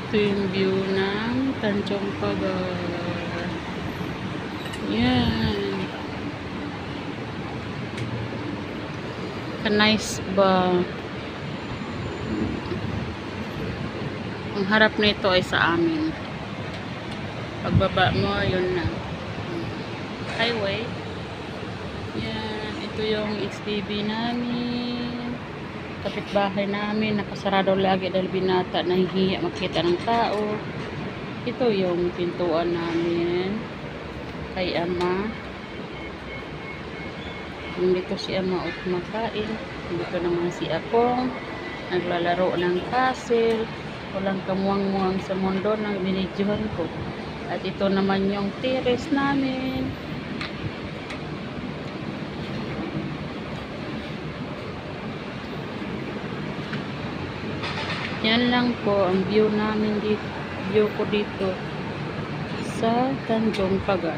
Ito yung view ng Tanjong Pagar. Yan. Ka-nice ba? Ang harap nito ay sa amin. Pagbaba mo, yun na. Highway. Yan. Ito yung XTV namin. Kapitbahay namin. Nakasarado lagi dahil binata. Nahihiya makita ng tao. Ito yung pintuan namin. Kay ama. Dito si ama o kumakain. Dito naman si Akong. Naglalaro ng puzzle. Walang kamuang-muang sa mundo ng binidyohan ko. At ito naman yung terrace namin. Yan lang po ang view namin dito, view ko dito sa Tanjong Pagar.